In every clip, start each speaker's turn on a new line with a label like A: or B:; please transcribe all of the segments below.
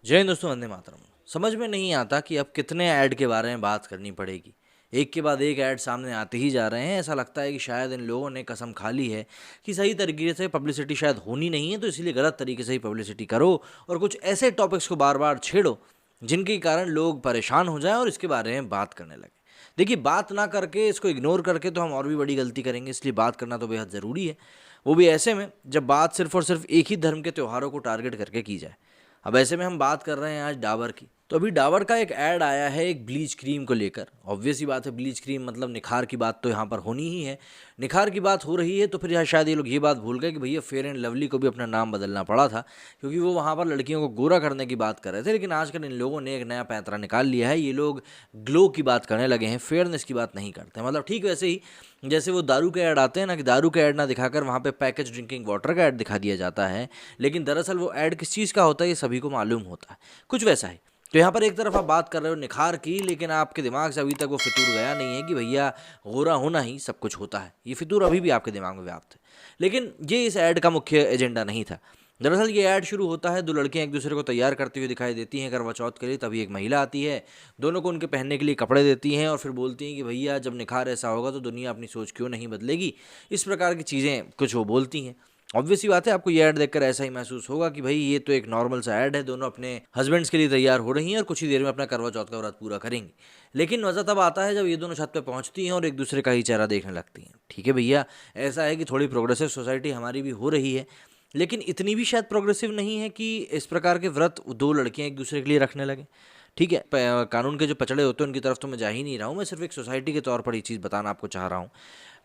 A: जय हिंद दोस्तों, वंदे मातरम। समझ में नहीं आता कि अब कितने ऐड के बारे में बात करनी पड़ेगी। एक के बाद एक ऐड सामने आते ही जा रहे हैं। ऐसा लगता है कि शायद इन लोगों ने कसम खा ली है कि सही तरीके से पब्लिसिटी शायद होनी नहीं है, तो इसलिए गलत तरीके से ही पब्लिसिटी करो और कुछ ऐसे टॉपिक्स को बार बार छेड़ो जिनके कारण लोग परेशान हो जाएं और इसके बारे में बात करने लगे। देखिए, बात ना करके, इसको इग्नोर करके तो हम और भी बड़ी गलती करेंगे, इसलिए बात करना तो बेहद ज़रूरी है। वो भी ऐसे में जब बात सिर्फ और सिर्फ एक ही धर्म के त्योहारों को टारगेट करके की जाए। अब ऐसे में हम बात कर रहे हैं आज डाबर की। तो अभी डाबर का एक ऐड आया है एक ब्लीच क्रीम को लेकर। ऑब्वियस ही बात है, ब्लीच क्रीम मतलब निखार की बात तो यहाँ पर होनी ही है। निखार की बात हो रही है तो फिर यहाँ शायद ये लोग ये बात भूल गए कि भैया फेयर एंड लवली को भी अपना नाम बदलना पड़ा था, क्योंकि वो वहाँ पर लड़कियों को गोरा करने की बात कर रहे थे। लेकिन आजकल इन लोगों ने एक नया पैंतरा निकाल लिया है। ये लोग ग्लो की बात करने लगे हैं, फेयरनेस की बात नहीं करते। मतलब ठीक वैसे ही जैसे वो दारू के ऐड आते हैं ना, कि दारू के ऐड ना दिखाकर वहाँ पे पैकेज ड्रिंकिंग वाटर का ऐड दिखा दिया जाता है, लेकिन दरअसल वो ऐड किस चीज़ का होता है ये सभी को मालूम होता है। कुछ वैसा है। तो यहाँ पर एक तरफ आप बात कर रहे हो निखार की, लेकिन आपके दिमाग से अभी तक वो फितूर गया नहीं है कि भैया गोरा होना ही सब कुछ होता है। ये फितूर अभी भी आपके दिमाग में व्याप्त है, लेकिन ये इस ऐड का मुख्य एजेंडा नहीं था। दरअसल ये ऐड शुरू होता है, दो लड़कियां एक दूसरे को तैयार करती हुई दिखाई देती हैं करवा चौथ के लिए। तभी एक महिला आती है, दोनों को उनके पहनने के लिए कपड़े देती हैं और फिर बोलती हैं कि भैया जब निखार ऐसा होगा तो दुनिया अपनी सोच क्यों नहीं बदलेगी। इस प्रकार की चीज़ें कुछ वो बोलती हैं। ऑब्वियस सी बात है, आपको ये ऐड देखकर ऐसा ही महसूस होगा कि भाई ये तो एक नॉर्मल सा ऐड है, दोनों अपने हस्बैंड्स के लिए तैयार हो रही हैं और कुछ ही देर में अपना करवा चौथ का व्रत पूरा करेंगी। लेकिन मज़ा तब आता है जब ये दोनों छत पे पहुंचती हैं और एक दूसरे का ही चेहरा देखने लगती हैं। ठीक है भैया, ऐसा है कि थोड़ी प्रोग्रेसिव सोसाइटी हमारी भी हो रही है, लेकिन इतनी भी शायद प्रोग्रेसिव नहीं है कि इस प्रकार के व्रत दो लड़कियां एक दूसरे के लिए रखने लगे। ठीक है, कानून के जो पचड़े होते हैं उनकी तरफ तो मैं जा ही नहीं रहा हूँ। मैं सिर्फ एक सोसाइटी के तौर पर ये चीज़ बताना आपको चाह रहा हूँ।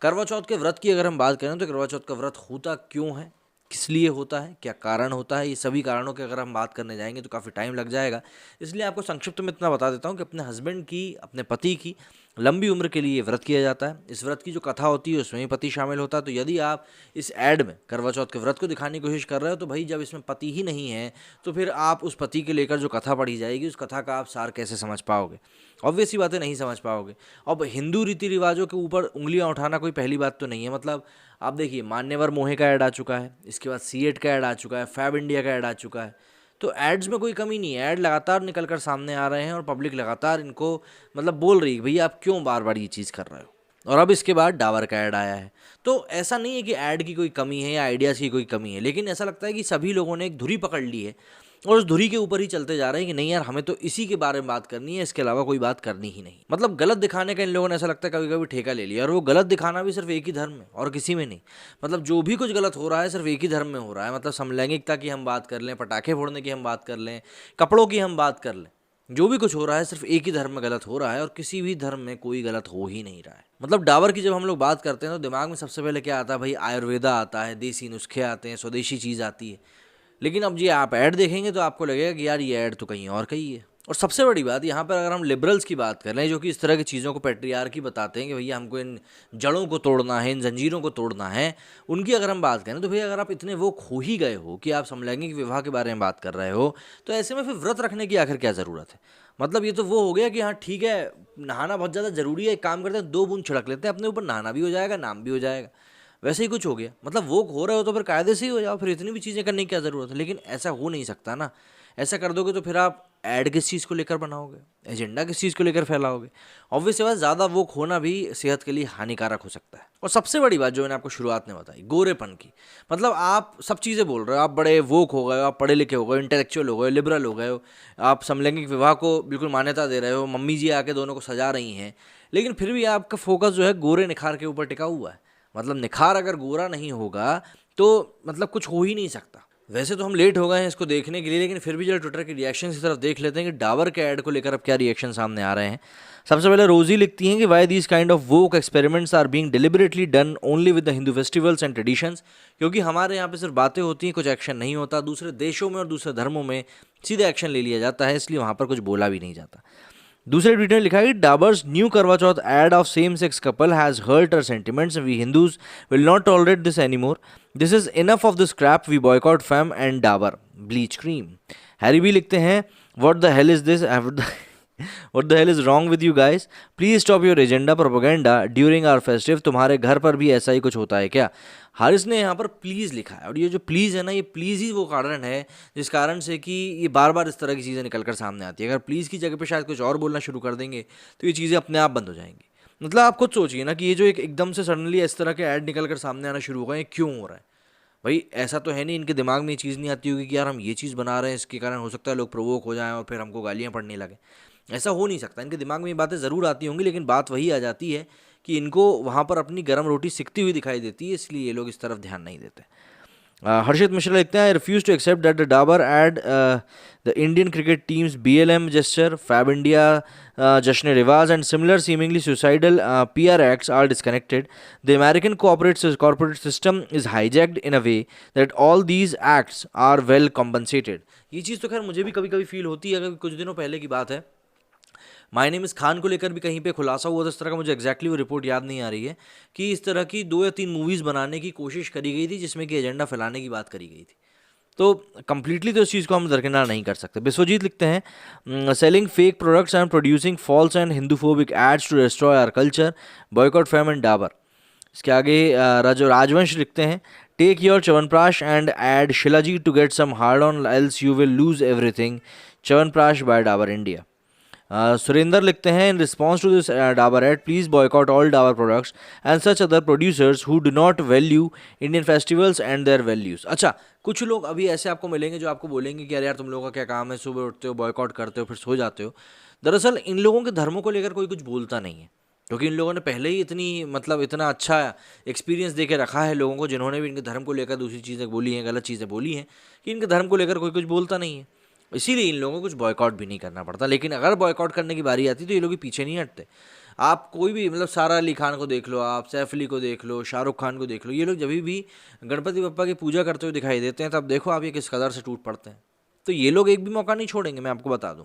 A: करवा चौथ के व्रत की अगर हम बात करें तो करवा चौथ का व्रत होता क्यों है, किस लिए होता है, क्या कारण होता है, ये सभी कारणों की अगर हम बात करने जाएंगे तो काफ़ी टाइम लग जाएगा। इसलिए आपको संक्षिप्त में इतना बता देता हूँ कि अपने हस्बैंड की, अपने पति की लंबी उम्र के लिए ये व्रत किया जाता है। इस व्रत की जो कथा होती है उसमें ही पति शामिल होता है। तो यदि आप इस ऐड में करवा चौथ के व्रत को दिखाने की कोशिश कर रहे हो तो भाई जब इसमें पति ही नहीं है तो फिर आप उस पति के लेकर जो कथा पढ़ी जाएगी उस कथा का आप सार कैसे समझ पाओगे। ऑब्वियस ही बातें नहीं समझ पाओगे। अब हिंदू रीति रिवाजों के ऊपर उंगलियां उठाना कोई पहली बात तो नहीं है। मतलब आप देखिए, मान्यवर मोहे का ऐड आ चुका है, इसके बाद सीएट का ऐड आ चुका है, फैब इंडिया का ऐड आ चुका है। तो एड्स में कोई कमी नहीं है, ऐड लगातार निकल कर सामने आ रहे हैं और पब्लिक लगातार इनको मतलब बोल रही है भैया आप क्यों बार बार ये चीज़ कर रहे हो। और अब इसके बाद डाबर का ऐड आया है। तो ऐसा नहीं है कि ऐड की कोई कमी है या आइडियाज़ की कोई कमी है, लेकिन ऐसा लगता है कि सभी लोगों ने एक धुरी पकड़ ली है और उस धुरी के ऊपर ही चलते जा रहे हैं कि नहीं यार, हमें तो इसी के बारे में बात करनी है, इसके अलावा कोई बात करनी ही नहीं। मतलब गलत दिखाने का इन लोगों ने ऐसा लगता है कभी कभी ठेका ले लिया, और वो गलत दिखाना भी सिर्फ एक ही धर्म में और किसी में नहीं। मतलब जो भी कुछ गलत हो रहा है सिर्फ एक ही धर्म में हो रहा है। मतलब समलैंगिकता की हम बात कर लें, पटाखे फोड़ने की हम बात कर लें, कपड़ों की हम बात कर लें, जो भी कुछ हो रहा है सिर्फ एक ही धर्म में गलत हो रहा है और किसी भी धर्म में कोई गलत हो ही नहीं रहा है। मतलब डाबर की जब हम लोग बात करते हैं तो दिमाग में सबसे पहले क्या आता है भाई, आयुर्वेदा आता है, देसी नुस्खे आते हैं, स्वदेशी चीज़ आती है। लेकिन अब ये आप ऐड देखेंगे तो आपको लगेगा कि यार ये ऐड तो कहीं और कहीं है। और सबसे बड़ी बात यहाँ पर अगर हम लिबरल्स की बात कर रहे हैं जो कि इस तरह की चीज़ों को पैट्रियार्की बताते हैं कि भैया हमको इन जड़ों को तोड़ना है, इन जंजीरों को तोड़ना है, उनकी अगर हम बात करें तो भैया अगर आप इतने वो खो ही गए हो कि आप समलैंगिक विवाह के बारे में बात कर रहे हो, तो ऐसे में फिर व्रत रखने की आखिर क्या ज़रूरत है। मतलब ये तो वो हो गया कि हाँ ठीक है, नहाना बहुत ज़्यादा ज़रूरी है, एक काम करते हैं 2 बूंद छिड़क लेते हैं अपने ऊपर, नहाना भी हो जाएगा, नाम भी हो जाएगा। वैसे ही कुछ हो गया। मतलब वो हो रहे हो तो फिर कायदे से ही हो जाओ, फिर इतनी भी चीज़ें करने की क्या ज़रूरत है। लेकिन ऐसा हो नहीं सकता ना। ऐसा कर दोगे तो फिर आप ऐड किस चीज़ को लेकर बनाओगे, एजेंडा किस चीज़ को लेकर फैलाओगे। ऑब्वियस बात, ज़्यादा वो खोना भी सेहत के लिए हानिकारक हो सकता है। और सबसे बड़ी बात जो मैंने आपको शुरुआत में बताई, गोरेपन की। मतलब आप सब चीज़ें बोल रहे हो, आप बड़े वोक हो गए हो, आप पढ़े लिखे हो गए, इंटेलेक्चुअल हो गए, लिबरल हो गए हो, आप समलैंगिक विवाह को बिल्कुल मान्यता दे रहे हो, मम्मी जी आके दोनों को सजा रही हैं, लेकिन फिर भी आपका फोकस जो है गोरे निखार के ऊपर टिका हुआ है। मतलब निखार अगर गोरा नहीं होगा तो मतलब कुछ हो ही नहीं सकता। वैसे तो हम लेट हो गए हैं इसको देखने के लिए, लेकिन फिर भी जरा ट्विटर के रिएक्शन की तरफ देख लेते हैं कि डाबर के ऐड को लेकर अब क्या रिएक्शन सामने आ रहे हैं। सबसे पहले रोजी लिखती हैं कि why these kind of woke experiments are being deliberately done only with the Hindu festivals and traditions. क्योंकि हमारे यहाँ पे सिर्फ बातें होती हैं, कुछ एक्शन नहीं होता। दूसरे देशों में और दूसरे धर्मों में सीधे एक्शन ले लिया जाता है, इसलिए वहाँ पर कुछ बोला भी नहीं जाता। दूसरे ट्वीट में लिखा है कि Dabur's new Karva Chauth ad of same sex couple has hurt our sentiments, we Hindus will not tolerate this anymore, this is enough of this crap, we boycott Fem and Dabur bleach cream. Harry भी लिखते हैं what the hell is this, What the hell is wrong with you guys? Please stop your agenda propaganda during our festive. तुम्हारे घर पर भी ऐसा ही कुछ होता है क्या? हारिस ने यहाँ पर प्लीज़ लिखा है, और ये जो प्लीज़ है ना, ये प्लीज़ ही वो कारण है जिस कारण से कि ये बार बार इस तरह की चीज़ें निकल कर सामने आती है। अगर प्लीज़ की जगह पे शायद कुछ और बोलना शुरू कर देंगे तो ये चीज़ें अपने आप बंद हो जाएंगी। मतलब आप खुद सोचिए ना कि ये जो एकदम से सडनली इस तरह के ऐड निकल कर सामने आना शुरू हो गए, क्यों हो रहा है भाई? ऐसा तो है नहीं इनके दिमाग में ये चीज़ नहीं आती होगी कि यार हम ये चीज़ बना रहे हैं, इसके कारण हो सकता है लोग प्रोवोक हो जाएं और फिर हमको गालियाँ पड़ने लगे। ऐसा हो नहीं सकता। इनके दिमाग में ये बातें ज़रूर आती होंगी, लेकिन बात वही आ जाती है कि इनको वहाँ पर अपनी गर्म रोटी सिकती हुई दिखाई देती है, इसलिए ये लोग इस तरफ ध्यान नहीं देते। हर्षित मिश्रा लिखते हैं, I refuse to accept that the Dabur ad the Indian cricket teams BLM gesture, Fab India, Jashn Riwaaz and similar seemingly suicidal PR acts are disconnected. The American corporate system is hijacked in a way that all these acts are well compensated. ये चीज़ तो खैर मुझे भी कभी कभी feel होती है। अगर कुछ दिनों पहले की बात है, माय नेम इज़ खान को लेकर भी कहीं पे खुलासा हुआ था इस तरह का, मुझे एग्जैक्टली वो रिपोर्ट याद नहीं आ रही है, कि इस तरह की 2 या 3 मूवीज़ बनाने की कोशिश करी गई थी जिसमें कि एजेंडा फैलाने की बात करी गई थी। तो कंप्लीटली तो इस चीज़ को हम दरकिनार नहीं कर सकते। विश्वजीत लिखते हैं, selling fake products and producing false and Hinduphobic ads to destroy our culture, boycott Fem and Dabur. इसके आगे राजवंश लिखते हैं, take your chyawanprash and add shilajit to get some hard on else you will lose everything, chyawanprash by Dabur India. Surender लिखते हैं, in response to this Dabur ad please boycott all Dabur products and such other producers who do not value Indian festivals and there values. अच्छा, कुछ लोग अभी ऐसे आपको मिलेंगे जो आपको बोलेंगे कि अरे यार तुम लोगों का क्या काम है, सुबह उठते हो, बॉयकॉट करते हो, फिर सो जाते हो। दरअसल इन लोगों के धर्मों को लेकर कोई कुछ बोलता नहीं है, क्योंकि इन लोगों ने पहले ही इतना अच्छा एक्सपीरियंस दे के रखा है लोगों को, जिन्होंने भी इनके धर्म को लेकर दूसरी चीज़ें बोली हैं, गलत चीज़ें बोली हैं, कि इनके धर्म को लेकर कोई कुछ बोलता नहीं है। इसीलिए इन लोगों को कुछ बॉयकॉट भी नहीं करना पड़ता। लेकिन अगर बॉयकॉट करने की बारी आती तो ये लोग भी पीछे नहीं हटते। आप कोई भी सारा अली खान को देख लो, आप सैफ अली को देख लो, शाहरुख खान को देख लो, ये लोग जब भी गणपति बप्पा की पूजा करते हुए दिखाई देते हैं, तब देखो आप ये किस कदर से टूट पड़ते हैं। तो ये लोग एक भी मौका नहीं छोड़ेंगे, मैं आपको बता दूं।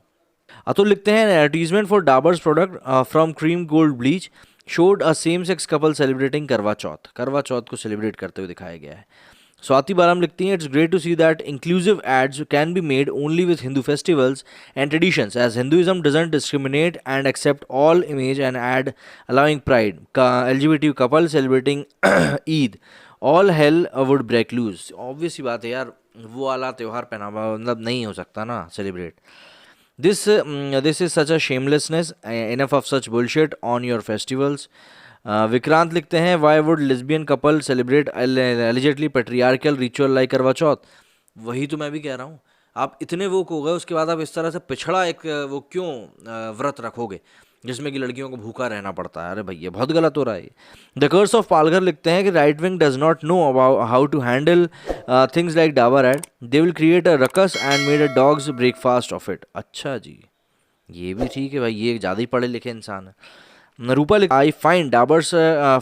A: अतुल लिखते हैं, advertisement for Dabur's product from cream gold bleach showed a same sex couple celebrating Karva Chauth. करवा चौथ को सेलिब्रेट करते हुए दिखाया गया है। स्वाति बाराम लिखती हैं, it's great to see that inclusive ads can be made only with Hindu festivals and traditions, as Hinduism doesn't discriminate and accept all imagine an ad allowing pride का LGBT couple celebrating Eid, all hell would break loose. Obvious ही बात है यार, वो वाला त्यौहार पहनावा नहीं हो सकता ना celebrate. This is such a shamelessness. Enough of such bullshit on your festivals. Vikrant लिखते हैं, why would lesbian couple celebrate allegedly patriarchal ritual like करवा चौथ? वही तो मैं भी कह रहा हूँ। आप इतने वो हो गए, उसके बाद आप इस तरह से पिछड़ा एक वो क्यों व्रत रखोगे जिसमें कि लड़कियों को भूखा रहना पड़ता है? अरे भैया बहुत गलत हो रहा है। द कर्स ऑफ पालघर लिखते हैं कि right wing does not know about how to handle things like Dabur ad, they will create a ruckus and made a dog's breakfast of it. अच्छा जी, ये भी ठीक है भाई, ये ज़्यादा ही पढ़े लिखे इंसान है। रूपा लिख, I find Dabar's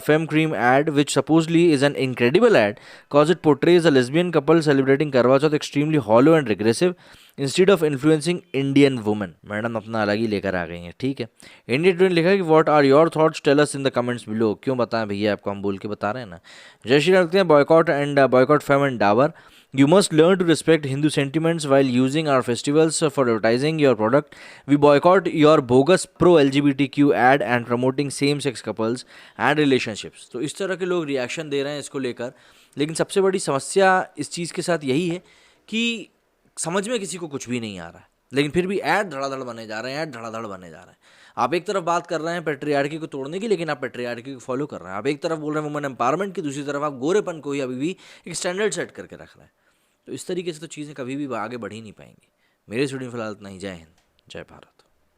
A: Femme Cream ad, which supposedly is an incredible ad, cause it portrays a lesbian couple celebrating Karwa Chauth extremely hollow and regressive instead of influencing Indian women. Madam अपना अलग ही लेकर आ गई हैं, ठीक है। Indian trend लिखा कि what are your thoughts, tell us in the comments below। क्यों बताएं भैया, आपको हम बोल के बता रहे हैं ना। जय श्री राम लिखते हैं, boycott Femme and Dabar. You must learn to respect Hindu sentiments while using our festivals for advertising your product. We boycott your bogus pro-LGBTQ ad and promoting same-sex couples and relationships. तो इस तरह के लोग reaction दे रहे हैं इसको लेकर, लेकिन सबसे बड़ी समस्या इस चीज़ के साथ यही है कि समझ में किसी को कुछ भी नहीं आ रहा है, लेकिन फिर भी ऐड धड़ाधड़ बने जा रहे हैं, ऐड धड़ाधड़ बने जा रहे हैं। आप एक तरफ बात कर रहे हैं पैट्रियार्की को तोड़ने की, लेकिन आप पैट्रियार्की को फॉलो कर रहे हैं। आप एक तरफ बोल रहे हैं वुमेन एम्पावरमेंट की, दूसरी तरफ आप गोरेपन को ही अभी भी एक स्टैंडर्ड सेट करके रख रहे हैं। तो इस तरीके से तो चीज़ें कभी भी आगे बढ़ ही नहीं पाएंगी। मेरे स्टूडियो फिलहाल इतना ही। जय हिंद, जय भारत।